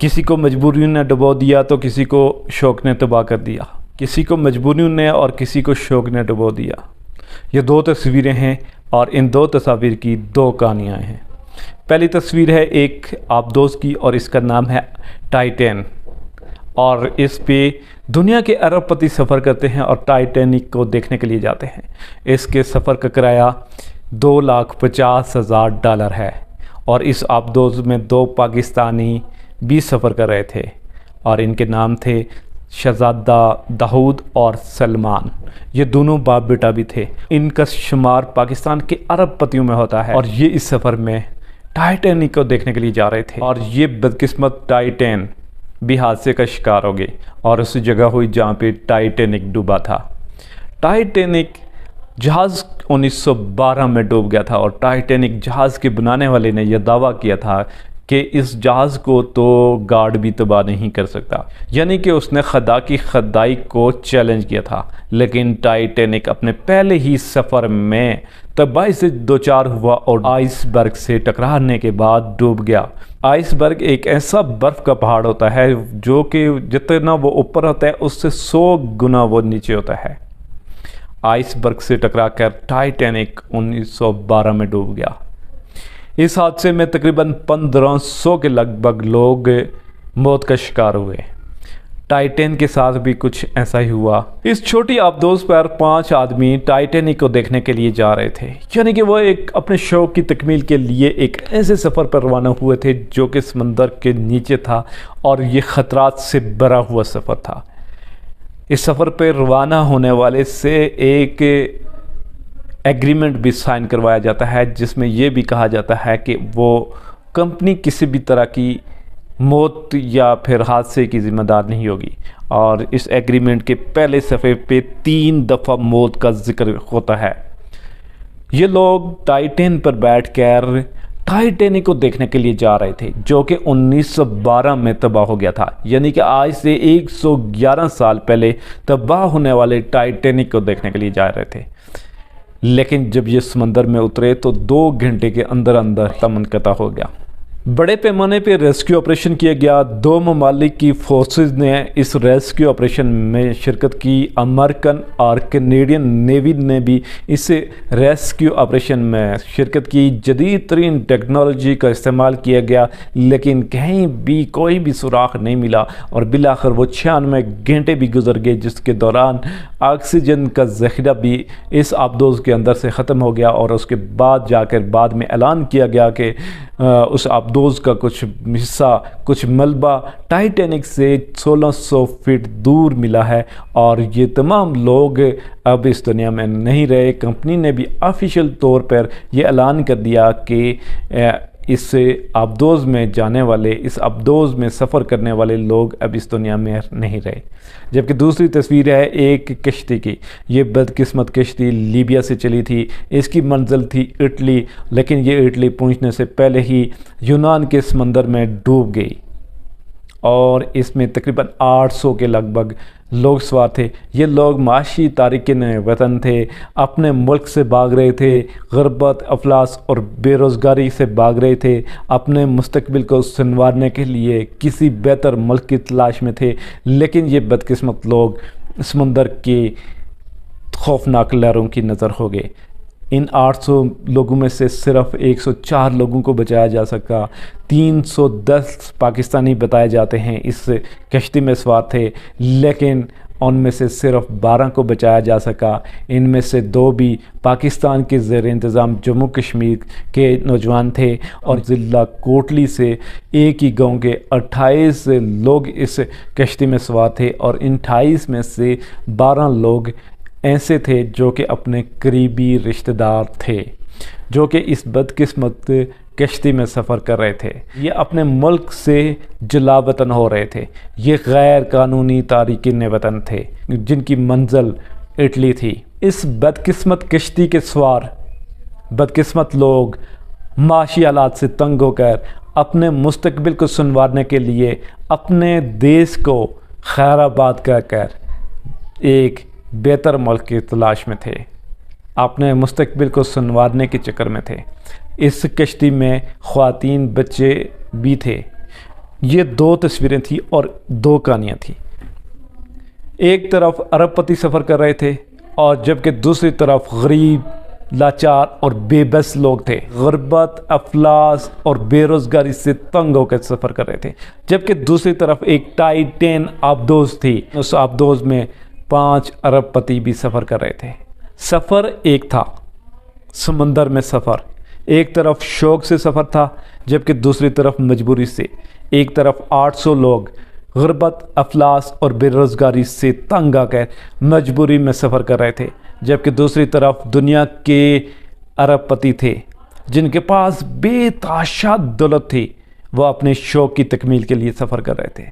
کسی کو مجبوریوں نے ڈبو دیا تو کسی کو شوق نے تباہ کر دیا، کسی کو مجبوریوں نے اور کسی کو شوق نے ڈبو دیا۔ یہ دو تصویریں ہیں اور ان دو تصاویر کی دو کہانیاں ہیں۔ پہلی تصویر ہے ایک آبدوز کی اور اس کا نام ہے ٹائٹین، اور اس پہ دنیا کے ارب پتی سفر کرتے ہیں اور ٹائٹینک کو دیکھنے کے لیے جاتے ہیں۔ اس کے سفر کا کرایہ $2,50,000 ہے، اور اس آبدوز میں 2 پاکستانی بھی سفر کر رہے تھے اور ان کے نام تھے شہزادہ داؤد اور سلمان۔ یہ دونوں باپ بیٹا بھی تھے۔ ان کا شمار پاکستان کے ارب پتیوں میں ہوتا ہے، اور یہ اس سفر میں ٹائٹینک کو دیکھنے کے لیے جا رہے تھے، اور یہ بدقسمت ٹائٹین بھی حادثے کا شکار ہو گئی اور اس جگہ ہوئی جہاں پہ ٹائٹینک ڈوبا تھا۔ ٹائٹینک جہاز 1912 میں ڈوب گیا تھا، اور ٹائٹینک جہاز کے بنانے والے نے یہ دعویٰ کیا تھا کہ اس جہاز کو تو گارڈ بھی تباہ نہیں کر سکتا، یعنی کہ اس نے خدا کی خدائی کو چیلنج کیا تھا۔ لیکن ٹائٹینک اپنے پہلے ہی سفر میں تباہی سے دوچار ہوا اور آئس برگ سے ٹکرانے کے بعد ڈوب گیا۔ آئس برگ ایک ایسا برف کا پہاڑ ہوتا ہے جو کہ جتنا وہ اوپر ہوتا ہے اس سے 100 گنا وہ نیچے ہوتا ہے۔ آئس برگ سے ٹکرا کر ٹائٹینک 1912 میں ڈوب گیا۔ اس حادثے میں تقریباً 1500 کے لگ بھگ لوگ موت کا شکار ہوئے۔ ٹائٹین کے ساتھ بھی کچھ ایسا ہی ہوا۔ اس چھوٹی آبدوز پر 5 آدمی ٹائٹینک کو دیکھنے کے لیے جا رہے تھے، یعنی کہ وہ ایک اپنے شوق کی تکمیل کے لیے ایک ایسے سفر پر روانہ ہوئے تھے جو کہ سمندر کے نیچے تھا، اور یہ خطرات سے بھرا ہوا سفر تھا۔ اس سفر پہ روانہ ہونے والے سے ایک ایگریمنٹ بھی سائن کروایا جاتا ہے، جس میں یہ بھی کہا جاتا ہے کہ وہ کمپنی کسی بھی طرح کی موت یا پھر حادثے کی ذمہ دار نہیں ہوگی، اور اس ایگریمنٹ کے پہلے صفحے پہ 3 دفعہ موت کا ذکر ہوتا ہے۔ یہ لوگ ٹائٹین پر بیٹھ کر ٹائٹینک کو دیکھنے کے لیے جا رہے تھے جو کہ 1912 میں تباہ ہو گیا تھا، یعنی کہ آج سے 111 سال پہلے تباہ ہونے والے ٹائٹینک کو دیکھنے کے لیے جا رہے تھے۔ لیکن جب یہ سمندر میں اترے تو 2 گھنٹے کے اندر منقطع ہو گیا۔ بڑے پیمانے پہ ریسکیو آپریشن کیا گیا۔ 2 ممالک کی فورسز نے اس ریسکیو آپریشن میں شرکت کی۔ امریکن اور کینیڈین نیوی نے بھی اس ریسکیو آپریشن میں شرکت کی۔ جدید ترین ٹیکنالوجی کا استعمال کیا گیا، لیکن کہیں بھی کوئی بھی سراغ نہیں ملا، اور بالآخر وہ 96 گھنٹے بھی گزر گئے، جس کے دوران آکسیجن کا ذخیرہ بھی اس آبدوز کے اندر سے ختم ہو گیا، اور اس کے بعد جا کر بعد میں اعلان کیا گیا کہ اس آبدوز کا کچھ حصہ، کچھ ملبہ ٹائٹینک سے 1600 فٹ دور ملا ہے، اور یہ تمام لوگ اب اس دنیا میں نہیں رہے۔ کمپنی نے بھی آفیشیل طور پر یہ اعلان کر دیا کہ اس آبدوز میں جانے والے، اس آبدوز میں سفر کرنے والے لوگ اب اس دنیا میں نہیں رہے۔ جبکہ دوسری تصویر ہے ایک کشتی کی۔ یہ بدقسمت کشتی لیبیا سے چلی تھی، اس کی منزل تھی اٹلی، لیکن یہ اٹلی پہنچنے سے پہلے ہی یونان کے سمندر میں ڈوب گئی، اور اس میں تقریباً 800 کے لگ بھگ لوگ سوار تھے۔ یہ لوگ معاشی تارکین وطن تھے، اپنے ملک سے بھاگ رہے تھے، غربت، افلاس اور بے روزگاری سے بھاگ رہے تھے، اپنے مستقبل کو سنوارنے کے لیے کسی بہتر ملک کی تلاش میں تھے۔ لیکن یہ بدقسمت لوگ سمندر کی خوفناک لہروں کی نظر ہو گئے۔ ان 800 لوگوں میں سے صرف 104 لوگوں کو بچایا جا سکا۔ 310 پاکستانی بتائے جاتے ہیں اس کشتی میں سوار تھے، لیکن ان میں سے صرف 12 کو بچایا جا سکا۔ ان میں سے 2 بھی پاکستان کے زیر انتظام جموں کشمیر کے نوجوان تھے، اور ضلع کوٹلی سے ایک ہی گاؤں کے 28 لوگ اس کشتی میں سوار تھے، اور ان 28 میں سے 12 لوگ ایسے تھے جو کہ اپنے قریبی رشتہ دار تھے، جو کہ اس بدقسمت کشتی میں سفر کر رہے تھے۔ یہ اپنے ملک سے جلا وطن ہو رہے تھے۔ یہ غیر قانونی تارکین وطن تھے جن کی منزل اٹلی تھی۔ اس بدقسمت کشتی کے سوار بدقسمت لوگ معاشی حالات سے تنگ ہو کر اپنے مستقبل کو سنوارنے کے لیے اپنے دیش کو خیر آباد کر کر ایک بہتر ملک کی تلاش میں تھے، اپنے مستقبل کو سنوارنے کے چکر میں تھے۔ اس کشتی میں خواتین، بچے بھی تھے۔ یہ دو تصویریں تھیں اور دو کہانیاں تھیں۔ ایک طرف ارب پتی سفر کر رہے تھے اور جبکہ دوسری طرف غریب، لاچار اور بے بس لوگ تھے، غربت، افلاس اور بے روزگاری سے تنگ ہو کر سفر کر رہے تھے۔ جبکہ دوسری طرف ایک ٹائٹین آبدوز تھی، اس آبدوز میں 5 ارب پتی بھی سفر کر رہے تھے۔ سفر ایک تھا، سمندر میں سفر۔ ایک طرف شوق سے سفر تھا جبکہ دوسری طرف مجبوری سے۔ ایک طرف 800 لوگ غربت، افلاس اور بے روزگاری سے تنگ آ کر مجبوری میں سفر کر رہے تھے، جبکہ دوسری طرف دنیا کے ارب پتی تھے جن کے پاس بے تحاشا دولت تھی، وہ اپنے شوق کی تکمیل کے لیے سفر کر رہے تھے۔